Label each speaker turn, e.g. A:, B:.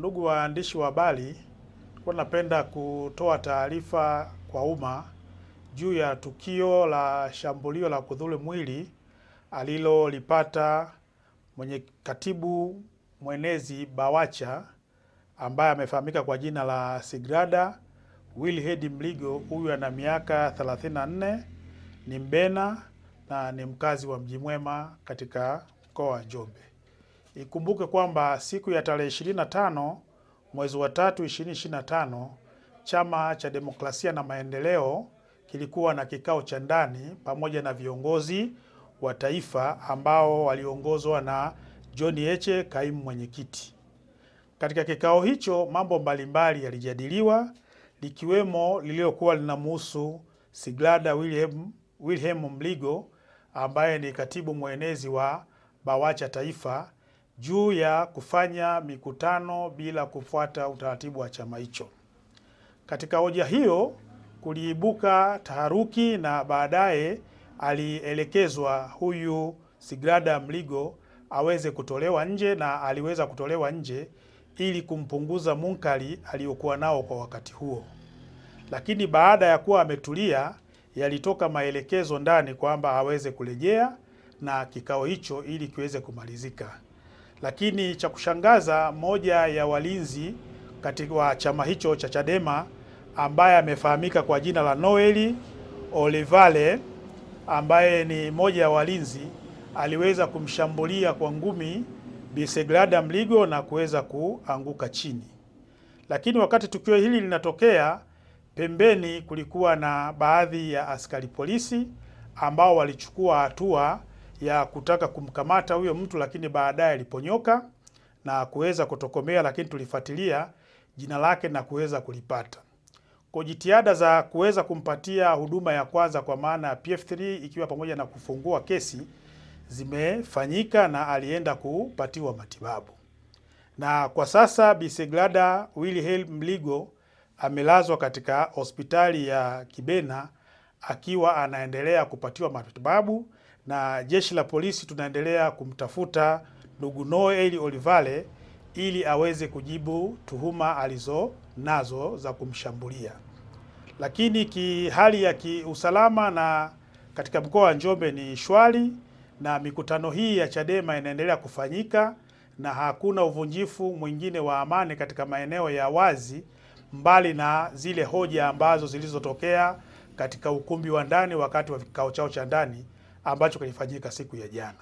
A: Ndugu waandishi wa habari, napenda kutoa taarifa kwa umma juu ya tukio la shambulio la kudhuru mwili alilolipata katibu mwenezi BAWACHA ambaye amefahamika kwa jina la Sigrada Wilherd Mligo. Huyu ana miaka 34, ni Mbena na ni mkazi wa Mji Mwema katika mkoa wa Njombe. Ikumbuke kwamba siku ya tarehe 25 mwezi wa 3 2025, Chama cha Demokrasia na Maendeleo kilikuwa na kikao cha ndani pamoja na viongozi wa taifa ambao waliongozwa na John Heche, kaimu mwenyekiti. Katika kikao hicho mambo mbalimbali yalijadiliwa, likiwemo lililokuwa linamhusu Sigrada Wilherd Mligo ambaye ni katibu mwenezi wa BAWACHA taifa, juu ya kufanya mikutano bila kufuata utaratibu wa chama hicho. Katika hoja hiyo kuliibuka taharuki na baadaye alielekezwa huyu Sigrada Mligo aweze kutolewa nje, na aliweza kutolewa nje ili kumpunguza munkari aliyokuwa nao kwa wakati huo. Lakini baada ya kuwa ametulia, yalitoka maelekezo ndani kwamba aweze kurejea na kikao hicho ili kiweze kumalizika. Lakini cha kushangaza, moja ya walinzi katika chama hicho cha Chadema ambaye amefahamika kwa jina la Noel Olivale, ambaye ni moja ya walinzi, aliweza kumshambulia kwa ngumi Bi Sigrada Mligo na kuweza kuanguka chini. Lakini wakati tukio hili linatokea, pembeni kulikuwa na baadhi ya askari polisi ambao walichukua hatua ya kutaka kumkamata huyo mtu, lakini baadaye aliponyoka na kuweza kutokomea, lakini tulifuatilia jina lake na kuweza kulipata. Kwa jitihada za kuweza kumpatia huduma ya kwanza kwa maana ya PF3 ikiwa pamoja na kufungua kesi zimefanyika na alienda kupatiwa matibabu. Na kwa sasa Bi Sigrada Wilherd Mligo amelazwa katika hospitali ya Kibena akiwa anaendelea kupatiwa matibabu, na jeshi la polisi tunaendelea kumtafuta ndugu Noel Olivale ili aweze kujibu tuhuma alizonazo za kumshambulia. Lakini hali ya kiusalama na katika mkoa wa Njombe ni shwari, na mikutano hii ya Chadema inaendelea kufanyika na hakuna uvunjifu mwingine wa amani katika maeneo ya wazi, mbali na zile hoja ambazo zilizotokea katika ukumbi wa ndani wakati wa kikao chao cha ndani ambacho kilifanyika siku ya jana.